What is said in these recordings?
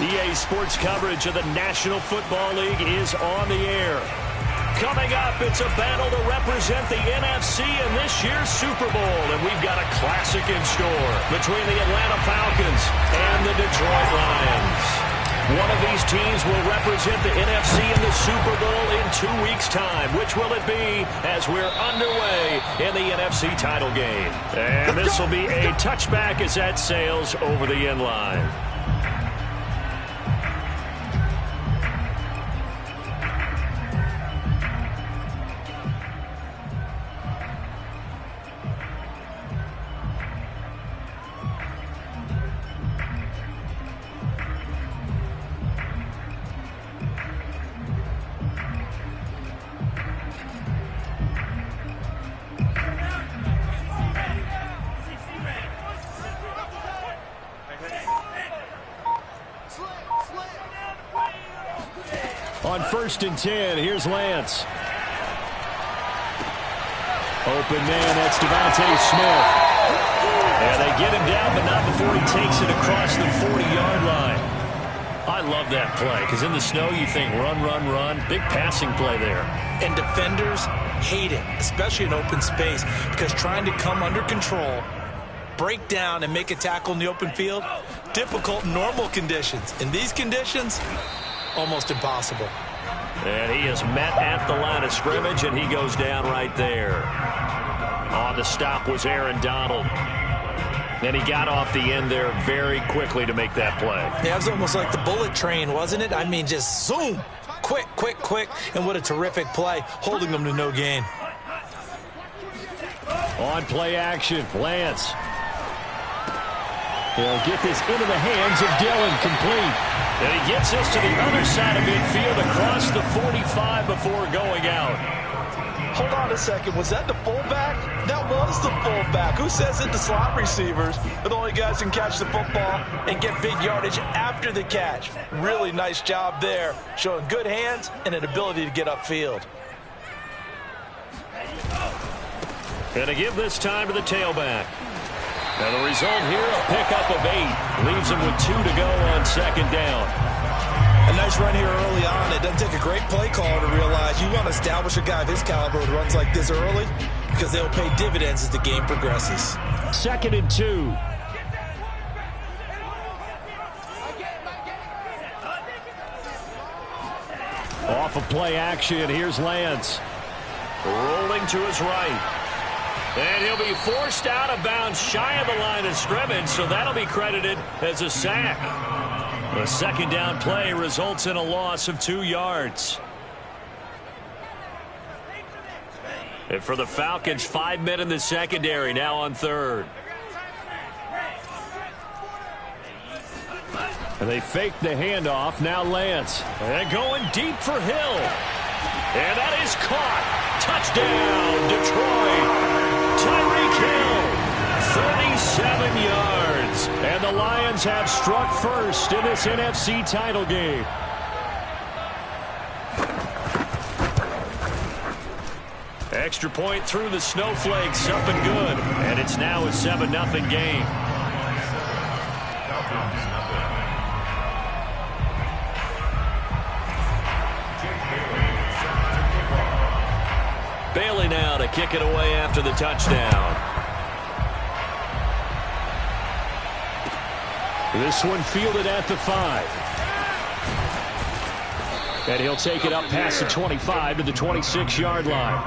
EA Sports coverage of the National Football League is on the air. Coming up, it's a battle to represent the NFC in this year's Super Bowl, and we've got a classic in store between the Atlanta Falcons and the Detroit Lions. One of these teams will represent the NFC in the Super Bowl in 2 weeks' time. Which will it be as we're underway in the NFC title game? And this will be a touchback as that sails over the end line. On 1st and 10, here's Lance. Open man, that's Devontae Smith. And they get him down, but not before he takes it across the 40-yard line. I love that play, because in the snow you think run, run, run. Big passing play there. And defenders hate it, especially in open space, because trying to come under control, break down, and make a tackle in the open field, difficult in normal conditions. In these conditions, almost impossible. And he is met at the line of scrimmage, and he goes down right there. On the stop was Aaron Donald. And he got off the end there very quickly to make that play. Yeah, it was almost like the bullet train, wasn't it? I mean, just zoom. Quick, quick, quick. And what a terrific play, holding them to no gain. On play action, Lance. He'll get this into the hands of Dillon, complete. And he gets this to the other side of midfield across the 45 before going out. Hold on a second. Was that the fullback? That was the fullback. Who says it? The slot receivers are the only guys who can catch the football and get big yardage after the catch. Really nice job there, showing good hands and an ability to get upfield. And to give this time to the tailback. Now the result here, a pickup of 8. Leaves him with 2 to go on 2nd down. A nice run here early on. It doesn't take a great play caller to realize you want to establish a guy of his caliber who runs like this early, because they'll pay dividends as the game progresses. 2nd and 2. Off of play action, here's Lance. Rolling to his right. And he'll be forced out of bounds shy of the line of scrimmage, so that'll be credited as a sack. The 2nd down play results in a loss of 2 yards. And for the Falcons, 5 men in the secondary, now on 3rd. And they fake the handoff, now Lance. And going deep for Hill. And that is caught. Touchdown, Detroit. Tyreek Hill, 37 yards. And the Lions have struck first in this NFC title game. Extra point through the snowflakes, up and good. And it's now a 7-0 game. Bailey now to kick it away after the touchdown. This one fielded at the 5. And he'll take it up past the 25 to the 26-yard line.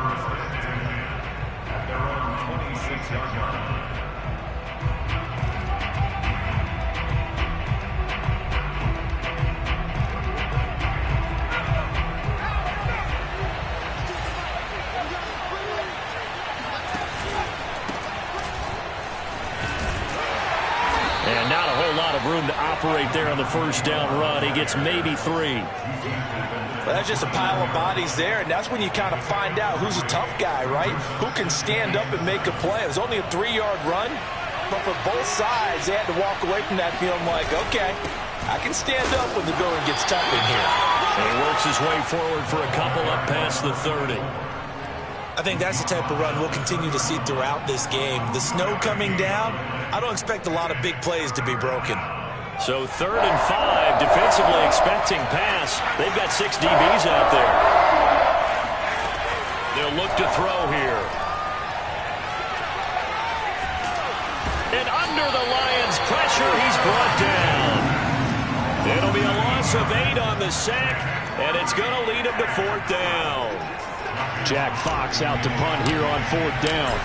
And not a whole lot of room to operate there on the 1st down run. He gets maybe 3. Well, that's just a pile of bodies there, and that's when you kind of find out who's a tough guy, right? Who can stand up and make a play. It was only a 3-yard run, but for both sides, they had to walk away from that feeling like, okay, I can stand up when the going gets tough in here. And he works his way forward for a couple up past the 30. I think that's the type of run we'll continue to see throughout this game. The snow coming down, I don't expect a lot of big plays to be broken. So 3rd and 5, defensively expecting pass. They've got 6 DBs out there. They'll look to throw here. And under the Lions' pressure, he's brought down. It'll be a loss of 8 on the sack, and it's going to lead him to 4th down. Jack Fox out to punt here on 4th down.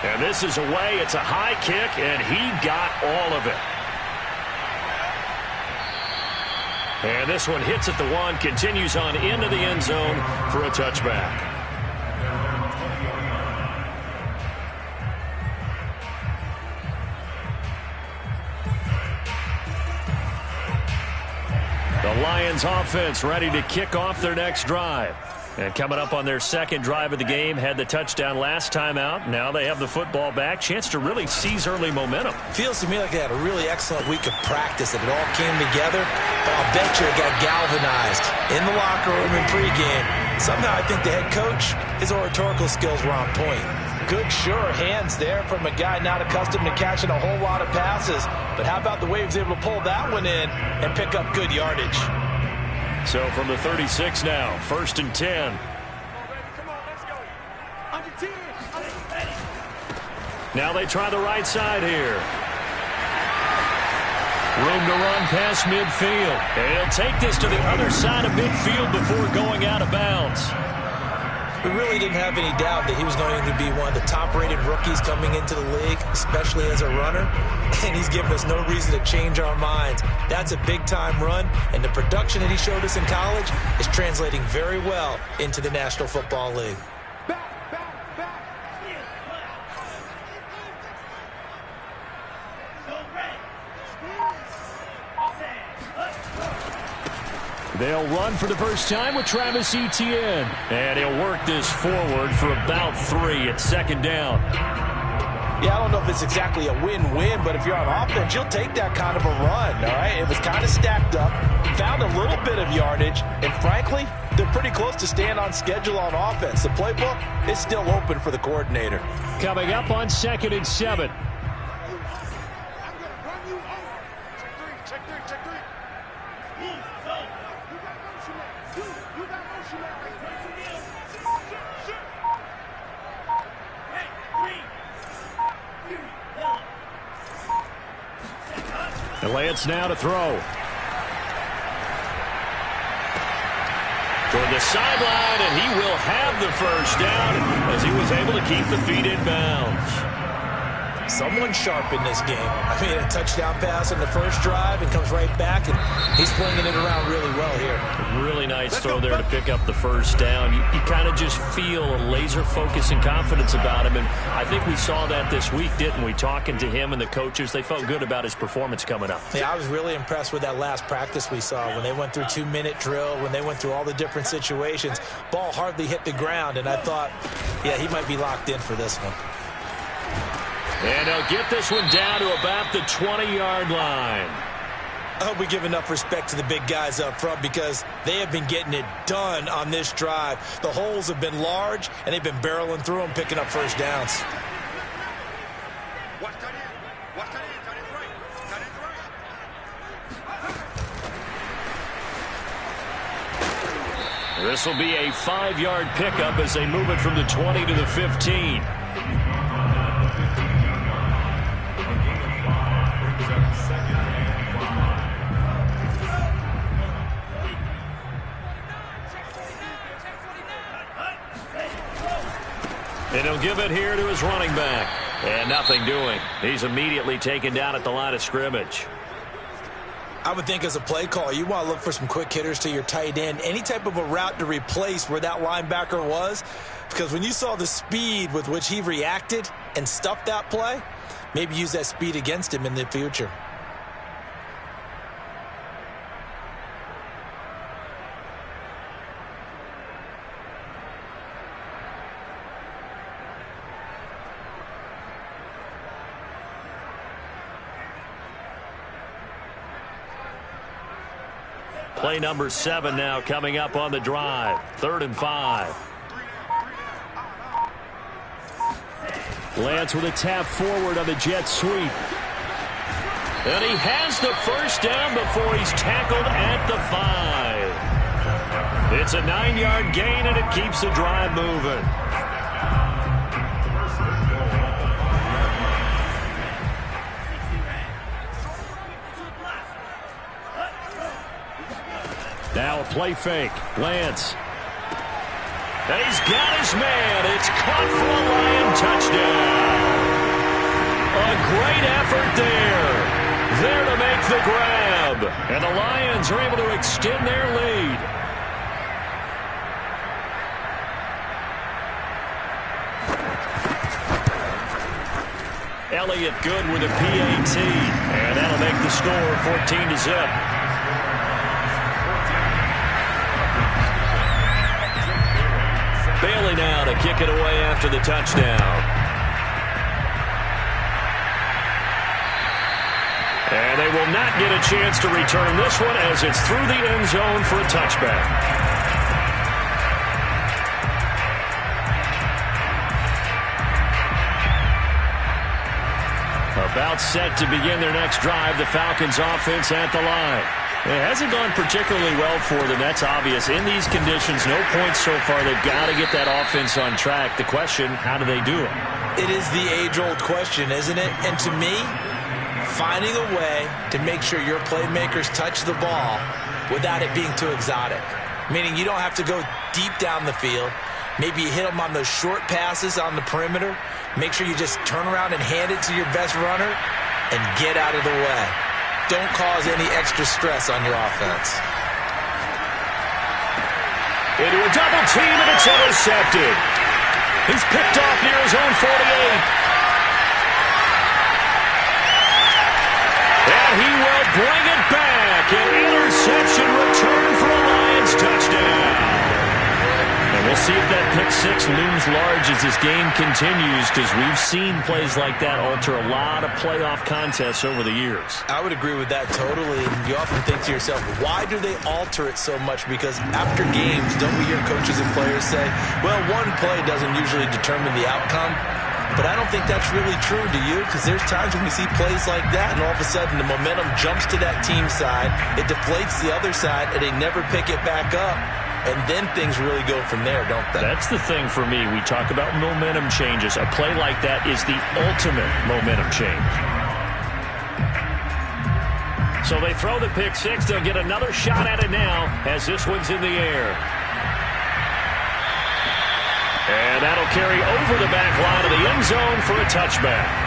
And this is away. It's a high kick, and he got all of it. And this one hits at the 1, continues on into the end zone for a touchback. The Lions offense ready to kick off their next drive. And coming up on their 2nd drive of the game, had the touchdown last time out. Now they have the football back. Chance to really seize early momentum. Feels to me like they had a really excellent week of practice, that it all came together. But I'll bet you it got galvanized in the locker room in pregame. Somehow I think the head coach, his oratorical skills were on point. Good, sure hands there from a guy not accustomed to catching a whole lot of passes. But how about the way he was able to pull that one in and pick up good yardage? So from the 36 now, 1st and 10. Now they try the right side here. Room to run past midfield. And he'll take this to the other side of midfield before going out of bounds. We really didn't have any doubt that he was going to be one of the top-rated rookies coming into the league, especially as a runner. And he's given us no reason to change our minds. That's a big-time run, and the production that he showed us in college is translating very well into the National Football League. They'll run for the first time with Travis Etienne. And he'll work this forward for about 3 at 2nd down. Yeah, I don't know if it's exactly a win-win, but if you're on offense, you'll take that kind of a run, all right? It was kind of stacked up, found a little bit of yardage, and frankly, they're pretty close to staying on schedule on offense. The playbook is still open for the coordinator. Coming up on 2nd and 7. And Lance now to throw. Toward the sideline, and he will have the first down as he was able to keep the feet in bounds. Someone sharp in this game. I mean, a touchdown pass on the first drive and comes right back, and he's flinging it around really well here. Really nice throw there to pick up the first down. You kind of just feel a laser focus and confidence about him, and I think we saw that this week, didn't we? Talking to him and the coaches, they felt good about his performance coming up. Yeah, I was really impressed with that last practice we saw when they went through 2-minute drill, when they went through all the different situations. Ball hardly hit the ground, and I thought, yeah, he might be locked in for this one. And they'll get this one down to about the 20-yard line. I hope we give enough respect to the big guys up front because they have been getting it done on this drive. The holes have been large, and they've been barreling through them, picking up first downs. This will be a 5-yard pickup as they move it from the 20 to the 15. And he'll give it here to his running back. And nothing doing. He's immediately taken down at the line of scrimmage. I would think as a play call, you want to look for some quick hitters to your tight end. Any type of a route to replace where that linebacker was. Because when you saw the speed with which he reacted and stuffed that play, maybe use that speed against him in the future. Play number 7 now coming up on the drive. 3rd and 5. Lance with a tap forward on the jet sweep. And he has the first down before he's tackled at the 5. It's a 9-yard gain, and it keeps the drive moving. Now a play fake. Lance. And he's got his man. It's caught for a Lion touchdown. A great effort there. There to make the grab. And the Lions are able to extend their lead. Elliott good with a PAT. And that'll make the score 14-0. Bailey now to kick it away after the touchdown. And they will not get a chance to return this one as it's through the end zone for a touchback. About set to begin their next drive, the Falcons offense at the line. It hasn't gone particularly well for them. That's obvious. In these conditions, no points so far. They've got to get that offense on track. The question, how do they do it? It is the age-old question, isn't it? And to me, finding a way to make sure your playmakers touch the ball without it being too exotic. Meaning you don't have to go deep down the field. Maybe you hit them on those short passes on the perimeter. Make sure you just turn around and hand it to your best runner and get out of the way. Don't cause any extra stress on your offense. Into a double team, and it's intercepted. He's picked off near his own 48. And he will bring it back. An interception return for a Lions touchdown. And we'll see if that pick six looms large as this game continues, because we've seen plays like that alter a lot of playoff contests over the years. I would agree with that totally. You often think to yourself, why do they alter it so much? Because after games, don't we hear coaches and players say, well, one play doesn't usually determine the outcome. But I don't think that's really true, do you? Because there's times when we see plays like that, and all of a sudden the momentum jumps to that team side, it deflates the other side, and they never pick it back up. And then things really go from there, don't they? That's the thing for me. We talk about momentum changes. A play like that is the ultimate momentum change. So they throw the pick six. They'll get another shot at it now as this one's in the air. And that'll carry over the back line of the end zone for a touchback.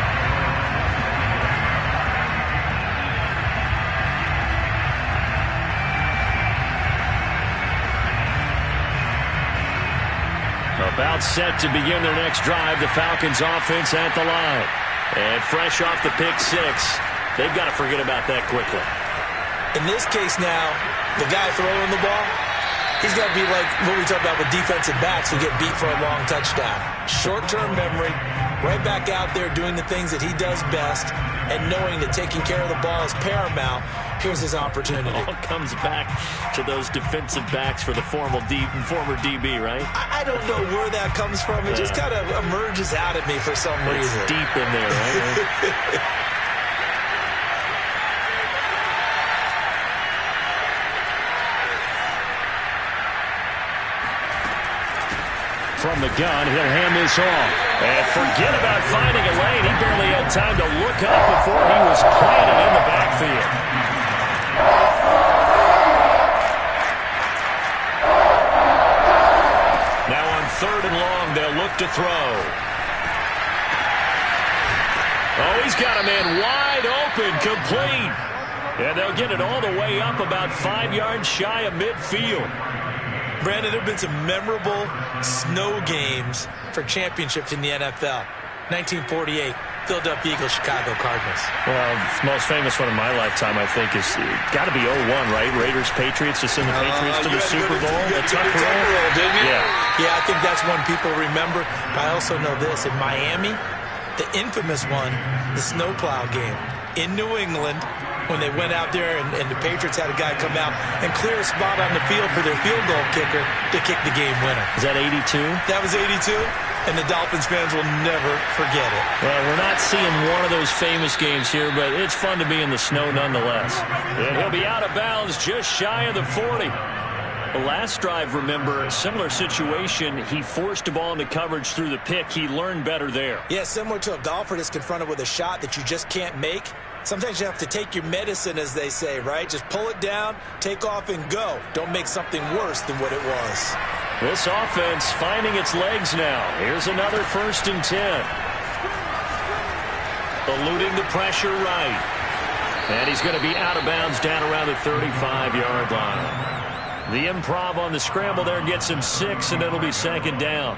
About set to begin their next drive, the Falcons offense at the line. And fresh off the pick six, they've got to forget about that quickly. In this case now, the guy throwing the ball, he's got to be like what we talk about with defensive backs who get beat for a long touchdown. Short-term memory, right back out there doing the things that he does best, and knowing that taking care of the ball is paramount. Here's his opportunity. It all comes back to those defensive backs for the former DB, right? I don't know where that comes from. It just kind of emerges out at me for some reason. It's deep in there, right? From the gun, he'll hand this off. And forget about finding a lane. He barely had time to look up before he was planted in the backfield. Now on 3rd and long, they'll look to throw. Oh, he's got a man wide open, complete. And they'll get it all the way up about 5 yards shy of midfield. Brandon, there have been some memorable snow games for championships in the NFL. 1948, Philadelphia Eagles, Chicago Cardinals. Well, the most famous one in my lifetime, I think, is got to be 01, right? Raiders, Patriots, to send the Patriots to the Super Bowl. The Tuck roll, didn't you? Yeah, I think that's one people remember. But I also know this. In Miami, the infamous one, the snowplow game. In New England, when they went out there and the Patriots had a guy come out and clear a spot on the field for their field goal kicker to kick the game winner. Is that 82? That was 82, and the Dolphins fans will never forget it. Well, we're not seeing one of those famous games here, but it's fun to be in the snow nonetheless. And he'll be out of bounds just shy of the 40. The last drive, remember, similar situation. He forced a ball into coverage through the pick. He learned better there. Yeah, similar to a golfer that's confronted with a shot that you just can't make. Sometimes you have to take your medicine, as they say, right? Just pull it down, take off, and go. Don't make something worse than what it was. This offense finding its legs now. Here's another 1st and 10. Eluding the pressure right. And he's going to be out of bounds down around the 35-yard line. The improv on the scramble there gets him 6, and it'll be 2nd down.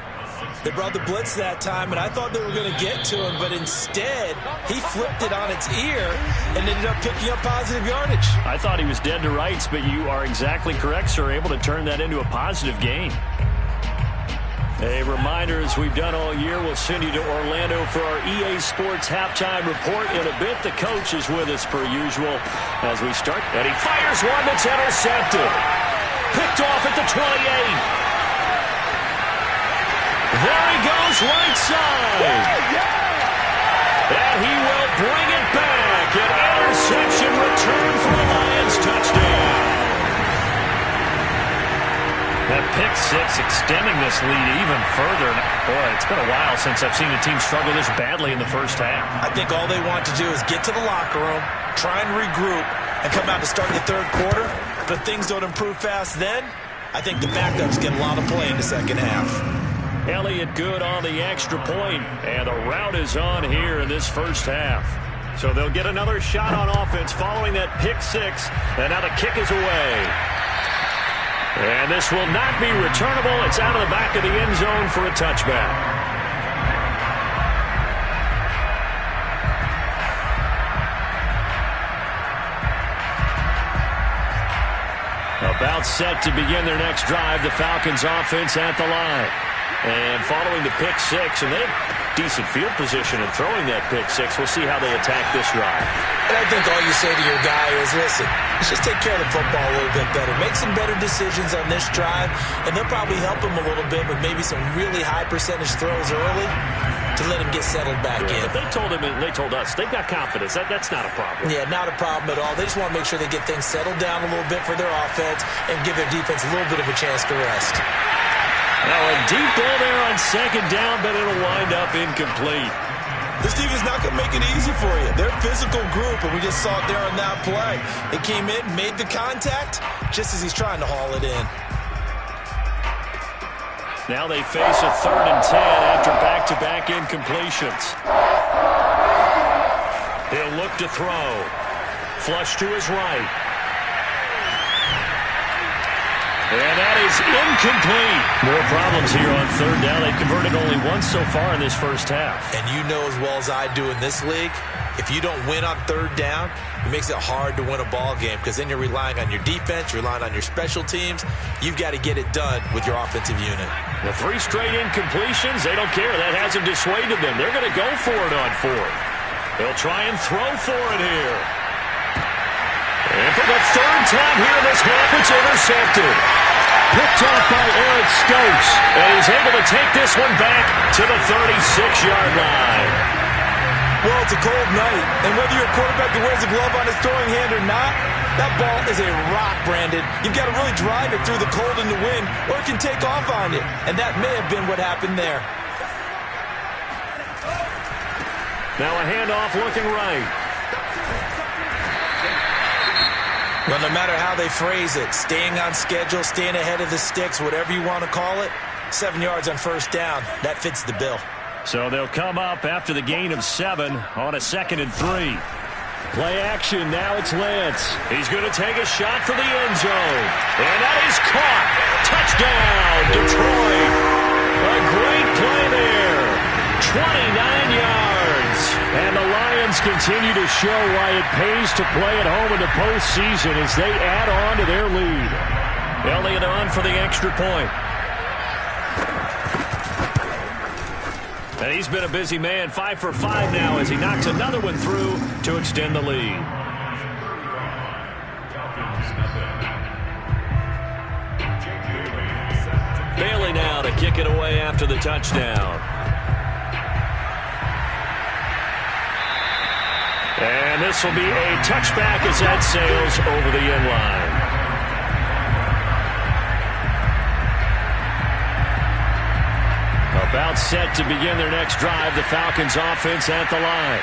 They brought the blitz that time, and I thought they were going to get to him, but instead, he flipped it on its ear and ended up picking up positive yardage. I thought he was dead to rights, but you are exactly correct, sir, able to turn that into a positive gain. A reminder, as we've done all year, we'll send you to Orlando for our EA Sports halftime report in a bit. The coach is with us per usual as we start. And he fires one that's intercepted. Picked off at the 28. There he goes, right side. And he will bring it back. An interception return for the Lions. Touchdown. That pick six extending this lead even further. Boy, it's been a while since I've seen a team struggle this badly in the first half. I think all they want to do is get to the locker room, try and regroup, and come out to start the third quarter. But if things don't improve fast then, I think the backups get a lot of play in the second half. Elliott good on the extra point, and the route is on here in this first half. So they'll get another shot on offense following that pick six, and now the kick is away. And this will not be returnable. It's out of the back of the end zone for a touchback. About set to begin their next drive, the Falcons offense at the line. And following the pick six, and they have decent field position in throwing that pick six. We'll see how they attack this drive. And I think all you say to your guy is, listen, let's just take care of the football a little bit better. Make some better decisions on this drive, and they'll probably help him a little bit with maybe some really high percentage throws early to let him get settled back in. But they told him, and they told us, they've got confidence. That's not a problem. Yeah, not a problem at all. They just want to make sure they get things settled down a little bit for their offense and give their defense a little bit of a chance to rest. Now a deep ball there on second down, but it'll wind up incomplete. This team is not going to make it easy for you. They're a physical group, and we just saw it there on that play. They came in, made the contact, just as he's trying to haul it in. Now they face a 3rd and 10 after back-to-back incompletions. He'll look to throw. Flush to his right. And that is incomplete. More problems here on 3rd down. They've converted only once so far in this first half. And you know as well as I do in this league, if you don't win on 3rd down, it makes it hard to win a ball game because then you're relying on your defense, you're relying on your special teams. You've got to get it done with your offensive unit. The 3 straight incompletions, they don't care. That hasn't dissuaded them. They're going to go for it on 4th. They'll try and throw for it here. And for the 3rd time here in this half, it's intercepted. Picked off by Eric Stokes. And he's able to take this one back to the 36-yard line. Well, it's a cold night, and whether you're a quarterback that wears a glove on his throwing hand or not, that ball is a rock, Brandon. You've got to really drive it through the cold and the wind, or it can take off on you. And that may have been what happened there. Now a handoff looking right. Well, no matter how they phrase it, staying on schedule, staying ahead of the sticks, whatever you want to call it, 7 yards on 1st down, that fits the bill. So they'll come up after the gain of 7 on a 2nd and 3. Play action, now it's Lance. He's going to take a shot for the end zone. And that is caught. Touchdown, Detroit. A great play there. 29 yards. And the Lions continue to show why it pays to play at home in the postseason as they add on to their lead. Elliott on for the extra point. And he's been a busy man, 5 for 5 now as he knocks another one through to extend the lead. Bailey now to kick it away after the touchdown. And this will be a touchback as that sails over the end line. About set to begin their next drive, the Falcons offense at the line.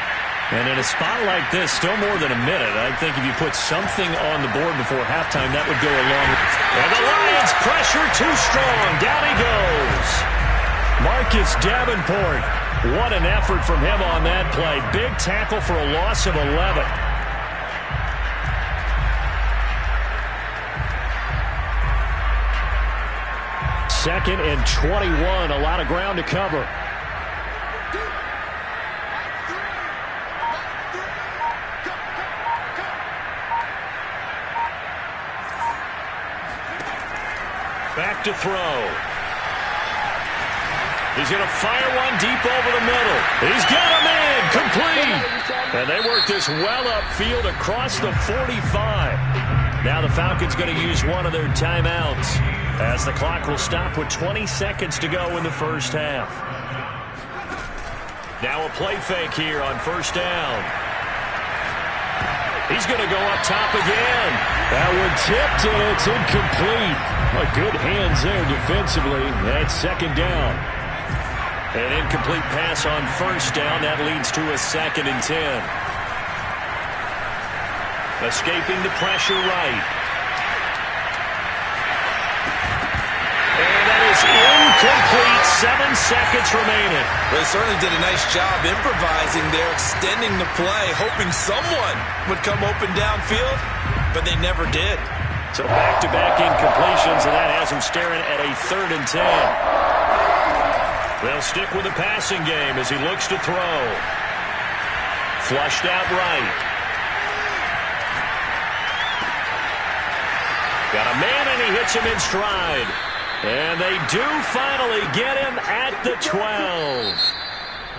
And in a spot like this, still more than a minute, I think if you put something on the board before halftime, that would go a long way. And the Lions pressure too strong. Down he goes. Marcus Davenport. What an effort from him on that play. Big tackle for a loss of 11. Second and 21. A lot of ground to cover. Back to throw. He's going to fire one deep over the middle. He's got him in. Complete. And they work this well upfield across the 45. Now the Falcons going to use one of their timeouts as the clock will stop with 20 seconds to go in the first half. Now a play fake here on first down. He's going to go up top again. That one tipped, and it's incomplete. Good hands there defensively. That's second down. An incomplete pass on first down. That leads to a 2nd and 10. Escaping the pressure right. And that is incomplete. 7 seconds remaining. Well, they certainly did a nice job improvising there, extending the play, hoping someone would come open downfield, but they never did. So back-to-back incompletions, and that has him staring at a 3rd and 10. They'll stick with the passing game as he looks to throw. Flushed out right. Got a man, and he hits him in stride. And they do finally get him at the 12.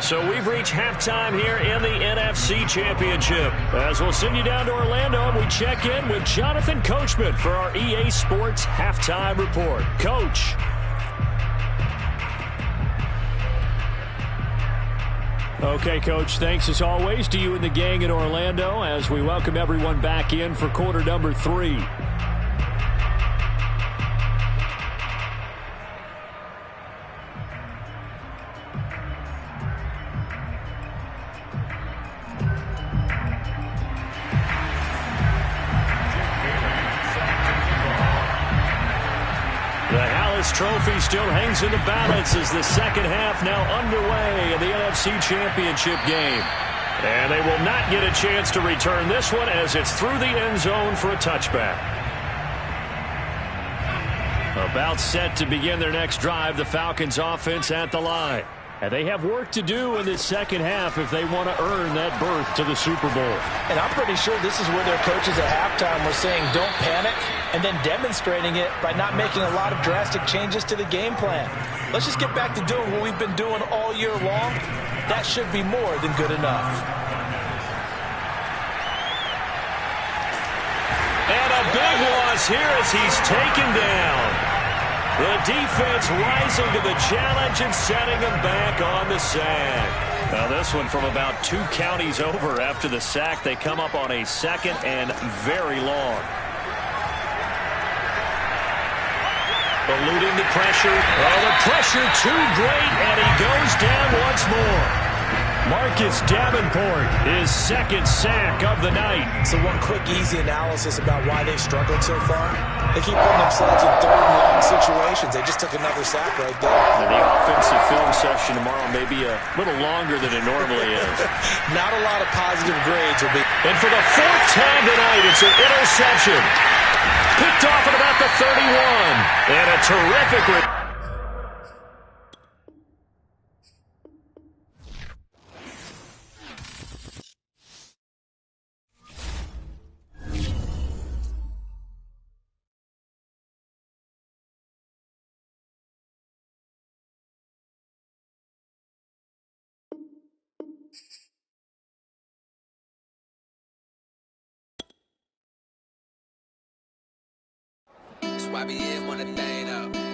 So we've reached halftime here in the NFC Championship. As we'll send you down to Orlando, and we check in with Jonathan Coachman for our EA Sports Halftime Report. Coach. Okay, Coach, thanks as always to you and the gang in Orlando as we welcome everyone back in for quarter number 3. Trophy still hangs in the balance as the second half now underway in the NFC Championship game. And they will not get a chance to return this one as it's through the end zone for a touchback. About set to begin their next drive, the Falcons offense at the line. And they have work to do in this second half if they want to earn that berth to the Super Bowl. And I'm pretty sure this is where their coaches at halftime were saying don't panic, and then demonstrating it by not making a lot of drastic changes to the game plan. Let's just get back to doing what we've been doing all year long. That should be more than good enough. And a big loss here as he's taken down. The defense rising to the challenge and setting him back on the sack. Now this one from about 2 counties over after the sack. They come up on a 2nd and very long. Eluding the pressure. Oh, the pressure too great, and he goes down once more. Marcus Davenport, his 2nd sack of the night. So one quick, easy analysis about why they've struggled so far. They keep putting themselves in 3rd and long situations. They just took another sack right there. And the offensive film session tomorrow may be a little longer than it normally is. Not a lot of positive grades will be. And for the 4th time tonight, it's an interception. Picked off at about the 31. And a terrific YBN when the thing up.